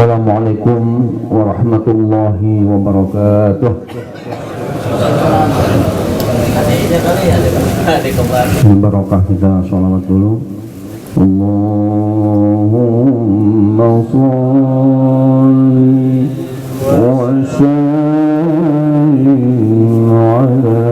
Assalamualaikum warahmatullahi wabarakatuh. Barakah kita sholawat dulu. Allahumma sholli wa sallim ala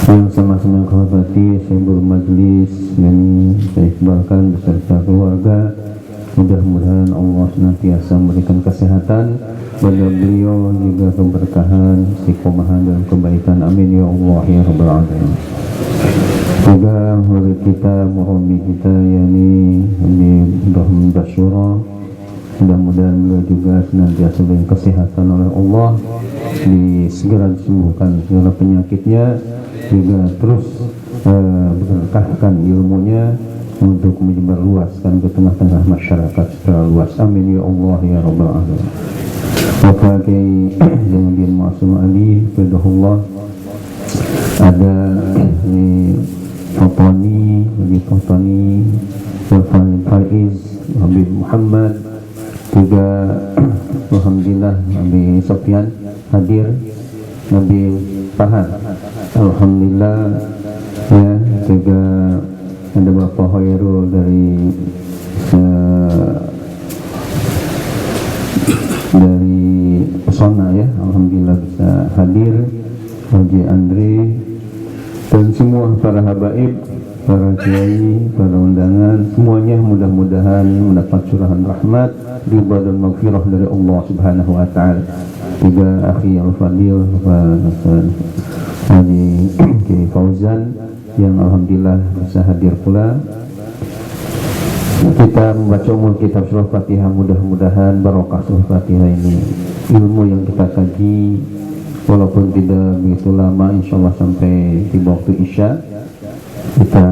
yang sama-sama menghormati Syekhul Majlis yang saya iqbalkan beserta keluarga. Mudah-mudahan Allah senantiasa memberikan kesehatan pada beliau, juga keberkahan, istiqomahan dan kebaikan. Amin ya Allah ya Rabbal Alamin. Juga murid kita, murabbi kita yakni Ibrahim Basyura, mudah-mudahan beliau juga senantiasa diberi kesehatan oleh Allah, segera disembuhkan segala penyakitnya, juga terus berkahkan ilmunya untuk menyebarluaskan ke tengah-tengah masyarakat secara luas. Amin ya Allah ya Rabbal Alamin. Bapak Kiai Zainuddin Ma'sum Ali Fidahullah, ada di Totoni Faiz Habib Muhammad, juga alhamdulillah Nabi Sofyan hadir, Nabi Fahad alhamdulillah ya, juga ada Bapak Hoirul dari Pesona ya, alhamdulillah bisa hadir, Haji Andri dan semua para habaib, para kiai, para undangan, semuanya mudah-mudahan mendapat curahan rahmat, ridha dan maghfirah dari Allah Subhanahu wa taala. Juga akhi Al-Fadil Haji Kiai Fauzan yang alhamdulillah bisa hadir pula. Kita membaca umur kitab surah Fatihah, mudah-mudahan barokah surah Fatihah ini, ilmu yang kita kaji walaupun tidak begitu lama, insyaallah sampai di waktu Isya, kita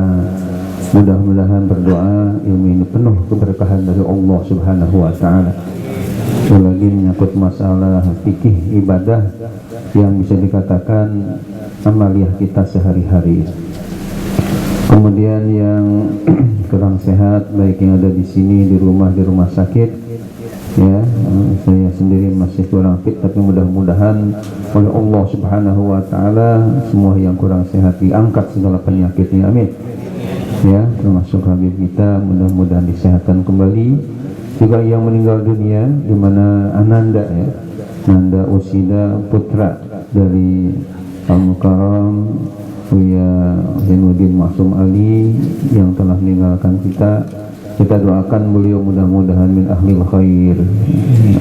mudah-mudahan berdoa ilmu ini penuh keberkahan dari Allah Subhanahu wa taala. Lagi menyangkut masalah fikih ibadah yang bisa dikatakan amaliyah kita sehari-hari. Kemudian yang kurang sehat, baik yang ada di sini, di rumah sakit, ya. Saya sendiri masih kurang fit, tapi mudah-mudahan oleh Allah Subhanahu wa taala semua yang kurang sehat diangkat segala penyakitnya, amin. Ya, termasuk Habib kita mudah-mudahan disehatkan kembali. Juga yang meninggal dunia di mana Ananda, ya, Nanda Usida putra dari Al-Mukarram Buya Zainuddin Maksum Ali yang telah meninggalkan kita doakan beliau mudah-mudahan min ahlil khair,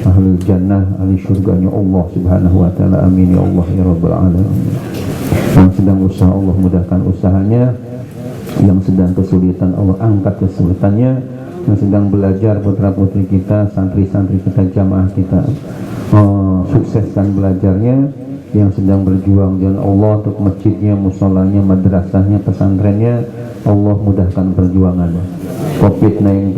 ahlul jannah, ahli syurganya Allah Subhanahu wa taala, amin ya Allah ya rabbal alamin. Yang sedang usaha Allah mudahkan usahanya, yang sedang kesulitan Allah angkat kesulitannya, yang sedang belajar putra-putri kita, santri-santri kita, jamaah kita, sukseskan belajarnya, yang sedang berjuang jalan Allah untuk masjidnya, musolanya, madrasahnya, pesantrennya, Allah mudahkan perjuangannya. COVID-19,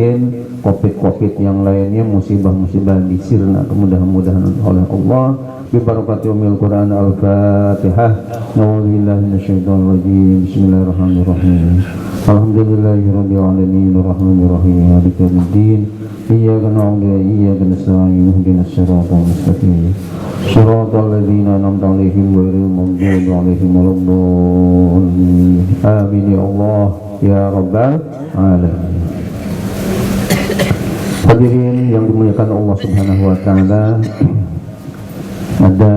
COVID yang lainnya, musibah-musibah disirna mudah-mudahan oleh Allah. Bibarakati umil Quran al-Fatihah. Na'udzubillahi minasyaitonir rajim. Bismillahirrahmanirrahim. Alhamdulillahirabbil alamin arrahmanir rahim maliki yaumiddin. Iyyaka na'budu wa iyyaka nasta'in ihdinas siratal mustaqim. Shiratal ladzina an'amta 'alaihim ghairil maghdubi 'alaihim waladdallin. Amin ya Allah ya rabbal alamin. Hadirin yang dimuliakan Allah Subhanahu wa taala, ada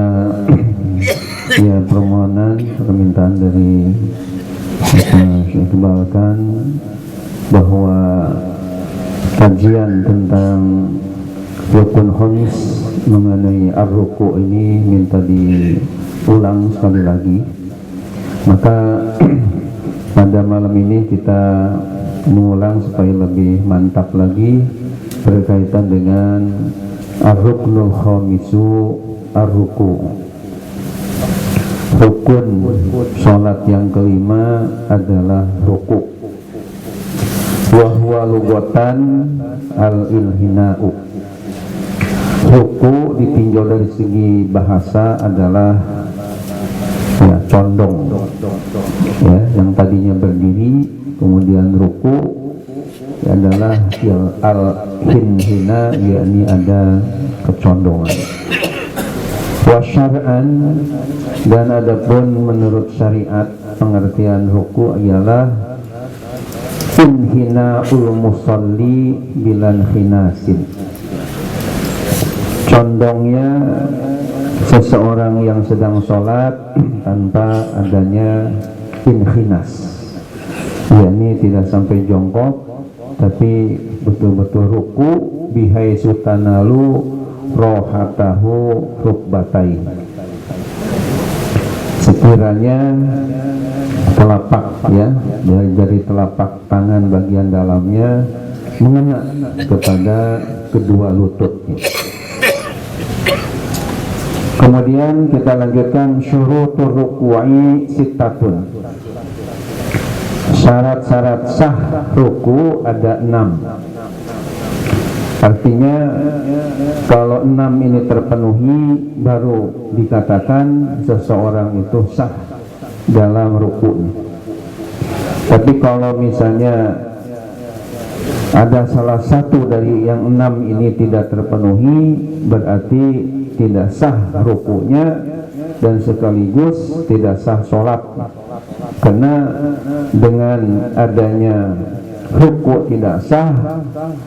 ya permintaan dari Syekh Balkan bahwa kajian tentang rukun khamis mengenai ar-ruku ini minta diulang sekali lagi. Maka pada malam ini kita mengulang supaya lebih mantap lagi berkaitan dengan ar-ruknul khamisu, ar-ruku. Rukun sholat yang kelima adalah ruku. Wahwa lugatan al-ilhina'u. Ruku ditinjau dari segi bahasa adalah ya condong, ya, yang tadinya berdiri kemudian ruku adalah al-hinhina, yakni ada kecondongan. Wasyar'an, dan adapun menurut syariat pengertian ruku ialah inhina'ul musalli bilan khinasin, condongnya seseorang yang sedang sholat tanpa adanya inhinas, yakni tidak sampai jongkok tapi betul-betul ruku, bihaisu tanalu rohatahu rukbatai, sekiranya telapak, ya, dari telapak tangan bagian dalamnya mengena kepada kedua lututnya. Kemudian kita lanjutkan syurutur ruku'i sittatun. Syarat-syarat sah ruku ada 6. Artinya kalau 6 ini terpenuhi baru dikatakan seseorang itu sah dalam ruku'nya. Tapi kalau misalnya ada salah satu dari yang 6 ini tidak terpenuhi, berarti tidak sah ruku'nya dan sekaligus tidak sah sholat. Karena dengan adanya ruku' tidak sah,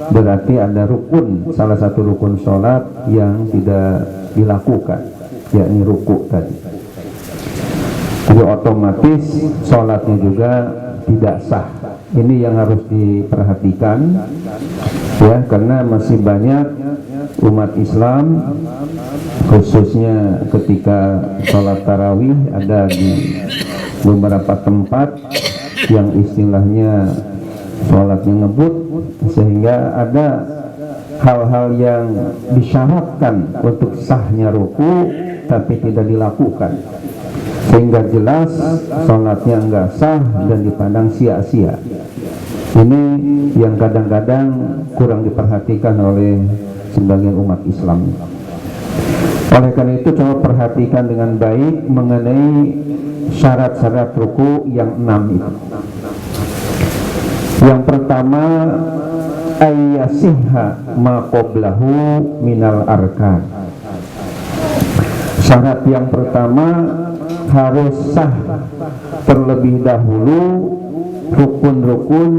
berarti ada rukun, salah satu rukun sholat yang tidak dilakukan, yakni ruku' tadi. Jadi otomatis sholatnya juga tidak sah. Ini yang harus diperhatikan, ya, karena masih banyak umat Islam, khususnya ketika sholat tarawih, ada di beberapa tempat yang istilahnya sholatnya ngebut, sehingga ada hal-hal yang disyaratkan untuk sahnya ruku tapi tidak dilakukan, sehingga jelas sholatnya enggak sah dan dipandang sia-sia. Ini yang kadang-kadang kurang diperhatikan oleh sebagian umat Islam. Oleh karena itu coba perhatikan dengan baik mengenai syarat-syarat ruku yang 6 itu. Yang pertama ayyasihha ma qablahu minal arkan. Syarat yang pertama harus sah terlebih dahulu rukun-rukun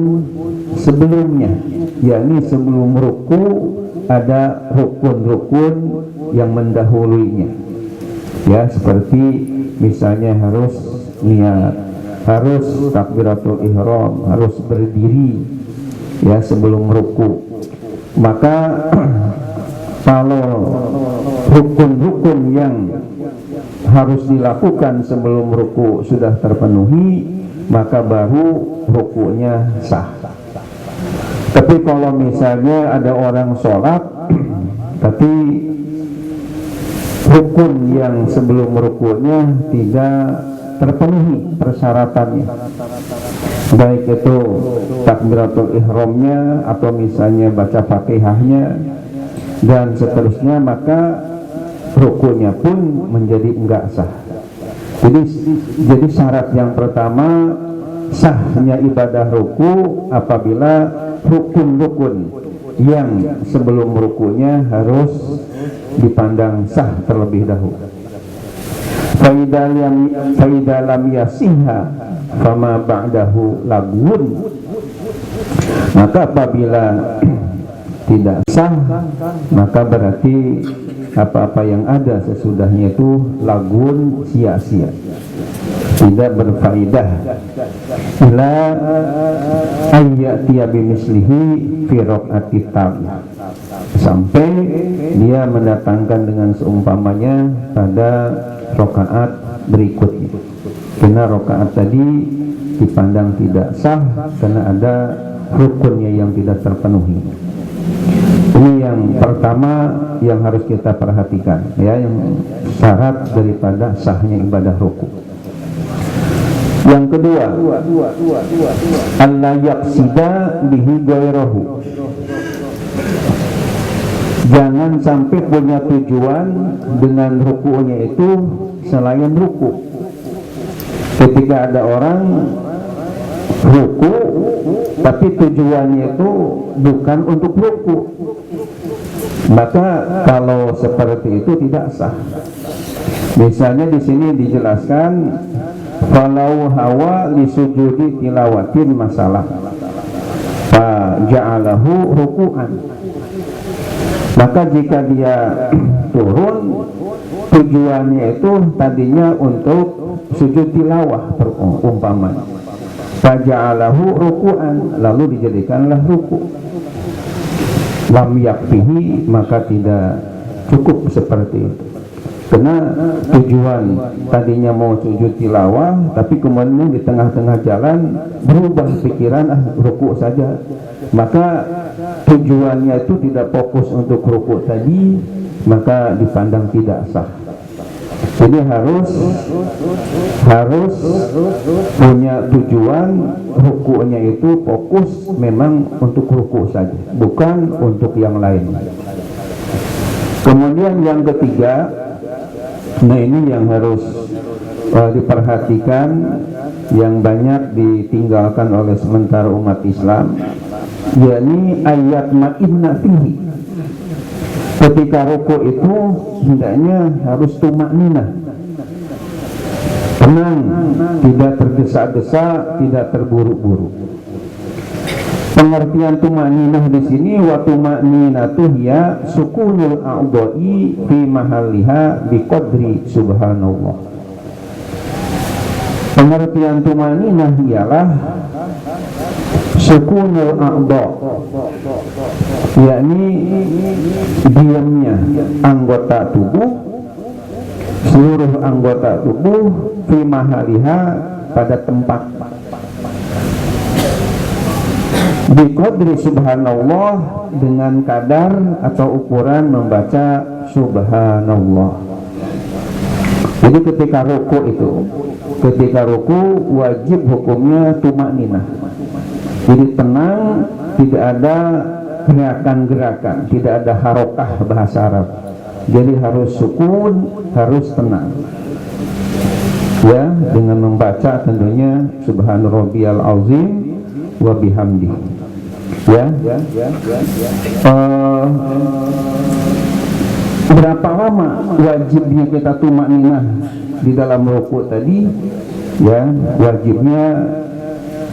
sebelumnya, yakni sebelum ruku ada rukun-rukun yang mendahuluinya, ya, seperti misalnya harus niat, harus takbiratul ihram, harus berdiri, ya, sebelum ruku. Maka kalau rukun-rukun yang harus dilakukan sebelum ruku sudah terpenuhi, maka baru rukunya sah. Tapi kalau misalnya ada orang sholat tapi rukun yang sebelum rukunya tidak terpenuhi persyaratannya, baik itu takbiratul ihramnya atau misalnya baca Fatihahnya dan seterusnya, maka rukunya pun menjadi enggak sah. Jadi syarat yang pertama sahnya ibadah ruku apabila rukun-rukun yang sebelum rukunya harus dipandang sah terlebih dahulu. Faidah lam yasiha fama ba'dahu lagun. Maka apabila tidak sah, maka berarti apa-apa yang ada sesudahnya itu lagun, sia-sia, tidak berfaedah. Ila ayyatiya bimislihi fi raq'ati tabi, sampai dia mendatangkan dengan seumpamanya pada rakaat berikutnya. Karena rakaat tadi dipandang tidak sah karena ada rukunnya yang tidak terpenuhi. Ini yang pertama yang harus kita perhatikan, ya, yang syarat daripada sahnya ibadah ruku. Yang kedua, alla yaqsida bihi ghairahu. Jangan sampai punya tujuan dengan rukunya itu selain ruku. Ketika ada orang ruku tapi tujuannya itu bukan untuk ruku, maka kalau seperti itu tidak sah. Misalnya di sini dijelaskan falau hawa li sujudi tilawatin masalah fa ja'alahu ruku'an. Maka jika dia turun tujuannya itu tadinya untuk sujud tilawah umpamanya, fa ja'alahu ruku'an, lalu dijadikanlah ruku', lam yakfihi, maka tidak cukup seperti itu. Karena tujuan tadinya mau sujud tilawah, tapi kemudian di tengah-tengah jalan berubah pikiran, ruku saja, maka tujuannya itu tidak fokus untuk ruku tadi, maka dipandang tidak sah. Jadi harus punya tujuan, rukunya itu fokus memang untuk ruku saja, bukan untuk yang lain. Kemudian yang ketiga, nah ini yang harus diperhatikan, yang banyak ditinggalkan oleh sementara umat Islam, yakni ayat ma'inna fihi. Ketika ruku itu hendaknya harus tumakninah, tenang, tidak tergesa-gesa, tidak terburu-buru. Pengertian tumakninah di sini, wa tumakninatu hiya sukunul a'dha'i fi mahalliha biqadri subhanallah. Pengertian tumakninah ialah sukunul a'dha', yakni diamnya anggota tubuh, seluruh anggota tubuh, fi mahaliha, pada tempat, biqadri subhanallah, dengan kadar atau ukuran membaca subhanallah. Jadi ketika ruku wajib hukumnya tumakninah. Jadi tenang, tidak ada gerakan-gerakan, tidak ada harokah bahasa Arab. Jadi harus sukun, harus tenang, ya, dengan membaca tentunya subhan rabbiyal azim wa bihamdi. Ya. Berapa lama wajibnya kita tumakninah di dalam rukuk tadi? Ya, wajibnya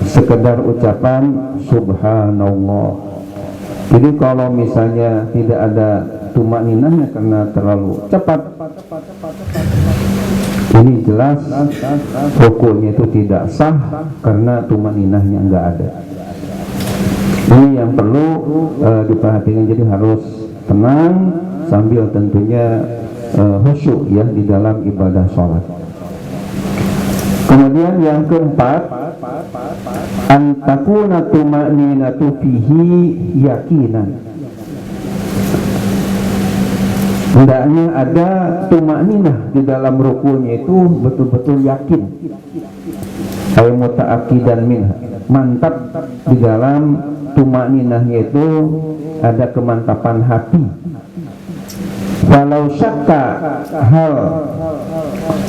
sekedar ucapan subhanallah. Jadi kalau misalnya tidak ada tumakninahnya karena terlalu cepat, ini jelas rukuknya itu tidak sah karena tumakninahnya enggak ada. Ini yang perlu diperhatikan. Jadi harus tenang sambil tentunya khusyuk ya di dalam ibadah sholat. Kemudian yang keempat, antakuna tumakninatu fihi yakinan. Hendaknya ada tumakninah di dalam rukunya itu betul-betul yakin. Ay muta'akkidan minha, mantap di dalam tumakninahnya itu ada kemantapan hati. Walau syakka hal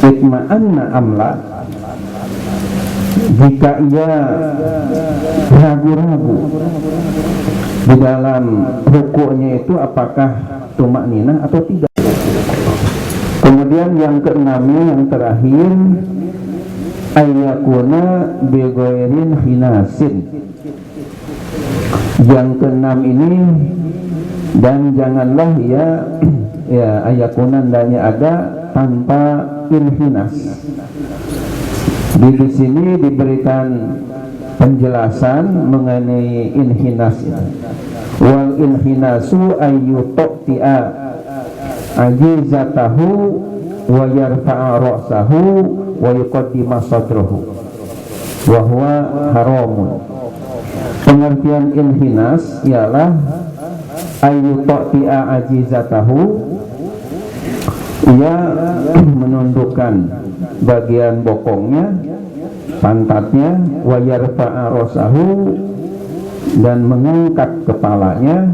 itma'anna amla, jika ia ragu-ragu di dalam rukuknya itu apakah tumakninah atau tidak. Kemudian yang keenamnya, yang terakhir, ayyakuna bighairin khinasin. Yang keenam ini, dan janganlah ya ayyakuna hendaknya ada tanpa inhinas. Di sini diberikan penjelasan mengenai inhinas itu. Wal inhinasu ayyuqti'a ajizatahu wa yarfa'a ra'sahu wa yuqaddima sadrahu wa huwa haramun. Pengertian inhinas ialah ayyuqti'a ajizatahu, ia menundukkan bagian bokongnya, pantatnya, wa yarfa'a ra'sahu, dan mengangkat kepalanya,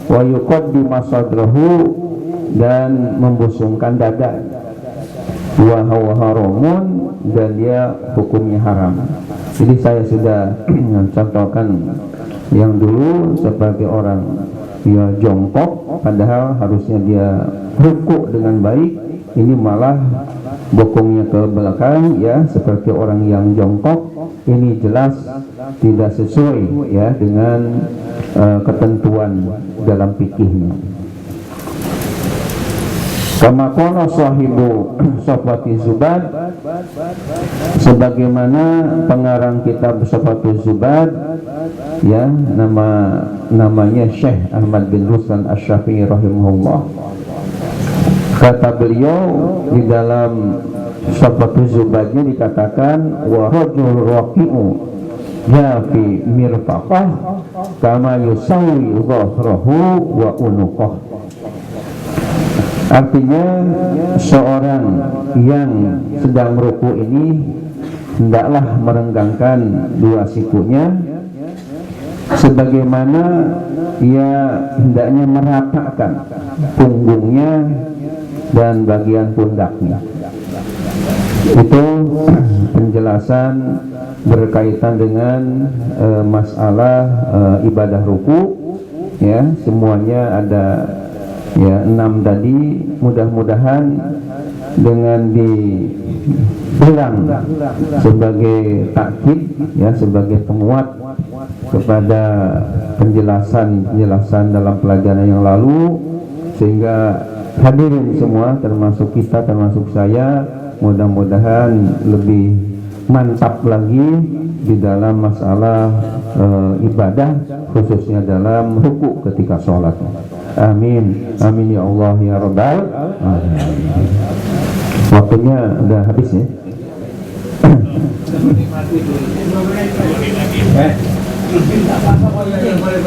wa yuqaddima sadrahu, dan membusungkan dada, wa huwa haramun, dan dia hukumnya haram. Jadi saya sudah contohkan yang dulu sebagai orang dia jongkok, padahal harusnya dia rukuk dengan baik, ini malah bokongnya ke belakang ya, seperti orang yang jongkok. Ini jelas tidak sesuai ya dengan ketentuan dalam fikihnya. Kama qala sahibu Safwati Zubad, sebagaimana pengarang kitab Safwati Zubad ya, namanya Syekh Ahmad bin Ruslan Asy-Syafi'i rahimahullah. Kata beliau di dalam Safwati Zubadnya dikatakan, wa rajul raqi'u yafi mirfaqah kama yusawi dhahrahu wa unuqah. Artinya seorang yang sedang ruku ini hendaklah merenggangkan dua sikunya sebagaimana ia hendaknya meratakan punggungnya dan bagian pundaknya. Itu penjelasan berkaitan dengan masalah ibadah ruku ya. Semuanya ada ya 6 tadi. Mudah-mudahan dengan diulang sebagai takkid ya, sebagai penguat kepada penjelasan dalam pelajaran yang lalu, sehingga hadirin semua termasuk kita, termasuk saya, mudah-mudahan lebih mantap lagi di dalam masalah ibadah, khususnya dalam ruku ketika sholat. Amin, amin ya Allah ya Rabbal alamin. Waktunya udah habis ya.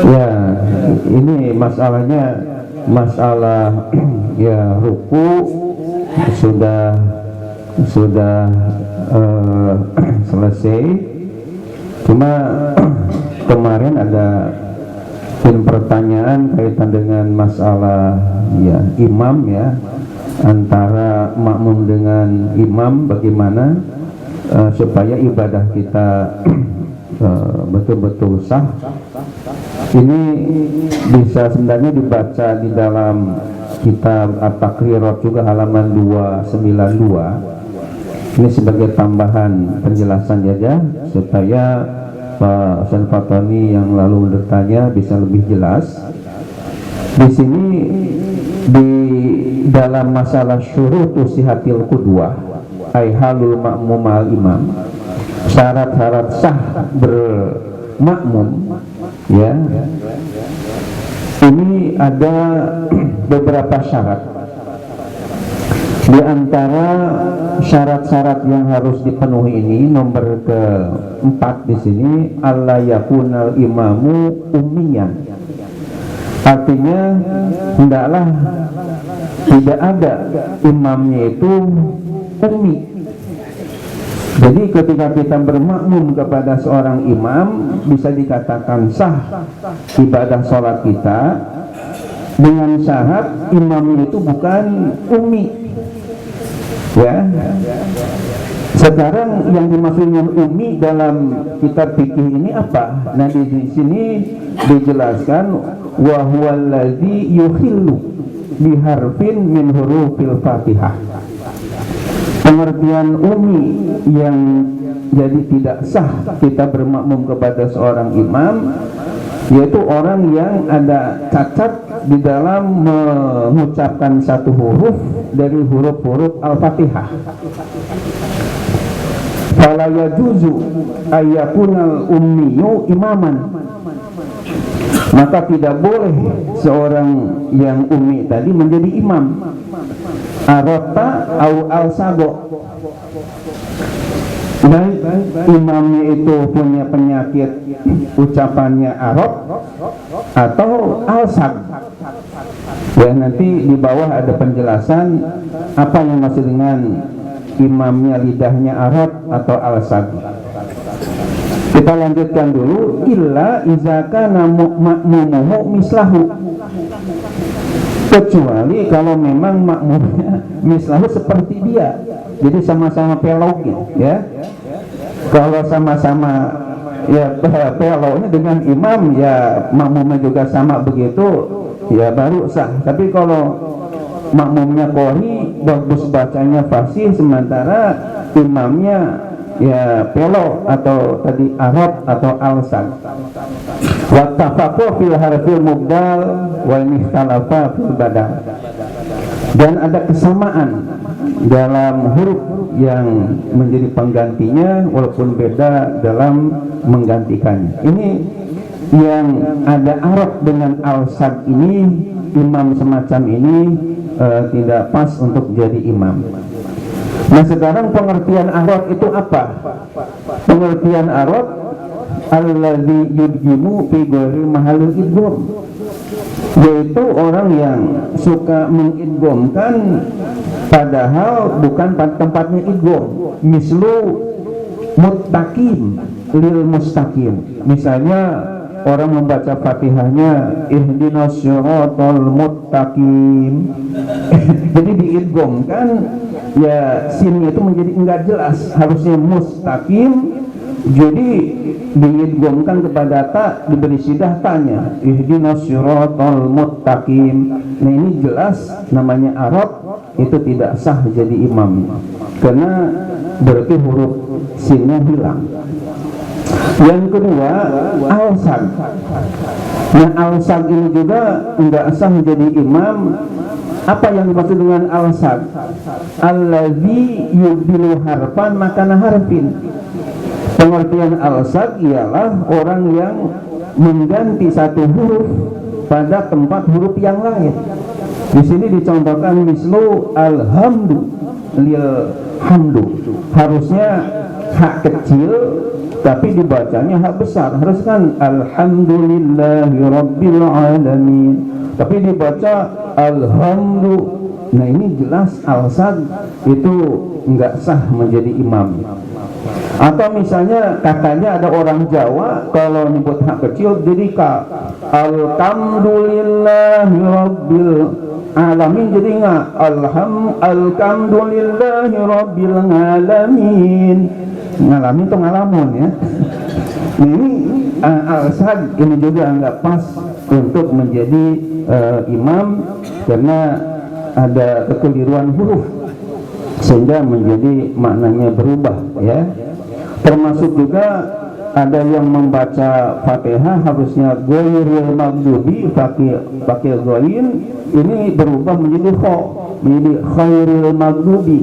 Ya, ini masalahnya masalah ya ruku sudah selesai. Cuma kemarin ada pertanyaan kaitan dengan masalah ya imam ya, antara makmum dengan imam, bagaimana supaya ibadah kita betul-betul sah Ini bisa sebenarnya dibaca di dalam kitab At-Taqrirat juga halaman 292. Ini sebagai tambahan penjelasan saja supaya Pak Hasan Fatani yang lalu bertanya bisa lebih jelas. Di sini di dalam masalah syurutu sihatil qudwah ay halul ma'mum al imam, syarat-syarat sah bermakmum, ya, ini ada beberapa syarat. Di antara syarat-syarat yang harus dipenuhi ini, nomor keempat di sini, alla yakunal imamu ummiyan. Artinya hendaklah tidak ada imamnya itu ummi. Jadi ketika kita bermakmum kepada seorang imam, bisa dikatakan sah ibadah sholat kita dengan syarat imamnya itu bukan ummi, ya. Sekarang yang dimaksudnya ummi dalam kitab fikih ini apa? Nah, di sini dijelaskan wa huwal ladzi yukhillu biharfin min hurufil Fatihah. Pengertian ummi yang jadi tidak sah kita bermakmum kepada seorang imam, yaitu orang yang ada cacat di dalam mengucapkan satu huruf dari huruf-huruf Al-Fatihah. Fala yajuzu ayyakunal ummiyu imaman. Maka tidak boleh seorang yang ummi tadi menjadi imam. Arota au al-sabo, baik imamnya itu punya penyakit ucapannya arot atau al-sab. Ya, nanti di bawah ada penjelasan apa yang maksud dengan imamnya lidahnya arot atau al-sab. Kita lanjutkan dulu, illa iza kana ma'mumuhu mislahu, kecuali kalau memang makmumnya mislahu seperti dia, jadi sama-sama peloknya, ya. Kalau sama-sama ya peloknya dengan imam, ya makmumnya juga sama begitu, ya baru sah. Tapi kalau makmumnya qori, bagus bacanya fasih, sementara imamnya ya pelok atau tadi arab atau alsan. Wa tafaqu fil harfil mubdal wal mikhtalafa fil badal. Dan ada kesamaan dalam huruf yang menjadi penggantinya walaupun beda dalam menggantikannya. Ini yang ada arab dengan alsan ini, imam semacam ini tidak pas untuk jadi imam. Nah, sekarang pengertian arad itu apa? Pengertian arad alladzi yudgimu fi ghairi mahallil idgham, yaitu orang yang suka mengidghamkan padahal bukan tempatnya idgham. Mislu muttaqim lil mustaqim. Misalnya orang membaca Fatihahnya ihdinas siratal muttaqim, jadi diidghamkan, ya sinnya itu menjadi enggak jelas, harusnya mustaqim, jadi diidghamkan kepada ta, diberi sidah tanya ihdinas siratal muttaqim. Nah, ini jelas namanya arab, itu tidak sah jadi imam karena berarti huruf sinnya hilang. Yang kedua, al-sag. Nah, al-sag ini juga enggak sah menjadi imam. Apa yang dimaksud dengan al-sag? Allazi yubdilu harfan makana harfin. Pengertian al-sag ialah orang yang mengganti satu huruf pada tempat huruf yang lain. Di sini dicontohkan mislu alhamdu lil hamdu. Harusnya hak kecil tapi dibacanya hak besar. Harus kan alhamdulillahi rabbil alamin, tapi dibaca alhamdu. Nah, ini jelas al-sad itu enggak sah menjadi imam. Atau misalnya katanya ada orang Jawa kalau nyebut hak kecil jadi alhamdulillahi rabbil alamin, jadi enggak alhamdulillahi rabbil alamin. Ngalamin itu ngalamun, ya. Ini Al-Sad ini juga nggak pas untuk menjadi imam karena ada kekeliruan huruf sehingga menjadi maknanya berubah ya. Termasuk juga ada yang membaca Fatihah harusnya ghairil maghdubi pakai ghain, ini berubah menjadi kha, menjadi khairil maghdubi,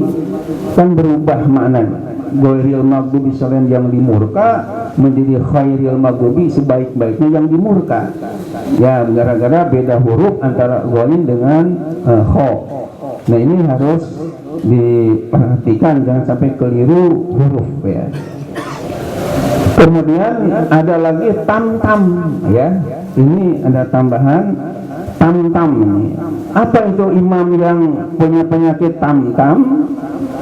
kan berubah maknanya. Ghairil maghdubi selain yang dimurka menjadi khairil maghdubi sebaik-baiknya yang dimurka. Ya, gara-gara beda huruf antara ghain dengan kha. Nah, ini harus diperhatikan jangan sampai keliru huruf ya. Kemudian ada lagi tam-tam ya. Ini ada tambahan tam-tam ini. Apa itu imam yang punya penyakit tam-tam?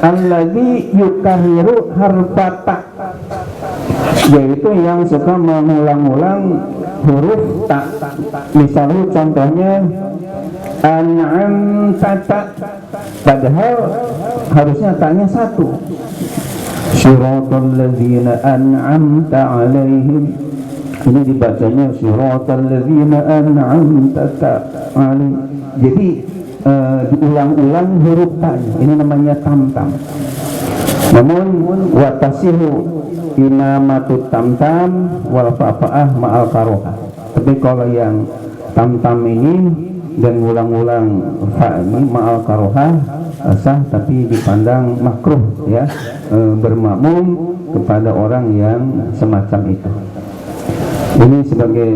Alladzi yukarriru harfata, yaitu yang suka mengulang-ulang huruf ta. Misalnya contohnya an'amta, padahal harusnya tanya satu. Syiratal ladzina an'amta alaihim, ini dibacanya syiratal ladzina an'amta alaihim. Jadi diulang-ulang huruf ta, ini namanya tam-tam. Namun watasihu inamatut tam-tam wal fa'fa'ah ma'al karoha. Tapi kalau yang tam-tam ini dan ulang-ulang fa ini ma'al karoha sah, tapi dipandang makruh ya, bermakmum kepada orang yang semacam itu. Ini sebagai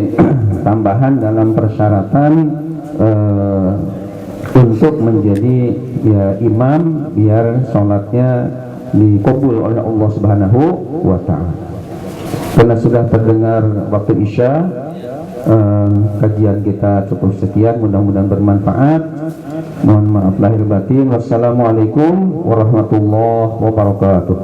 tambahan dalam persyaratan untuk menjadi ya imam biar sholatnya dikabul oleh Allah Subhanahu wa ta'ala. Karena sudah terdengar waktu Isya, kajian kita cukup sekian, mudah-mudahan bermanfaat. Mohon maaf lahir batin. Wassalamualaikum warahmatullahi wabarakatuh.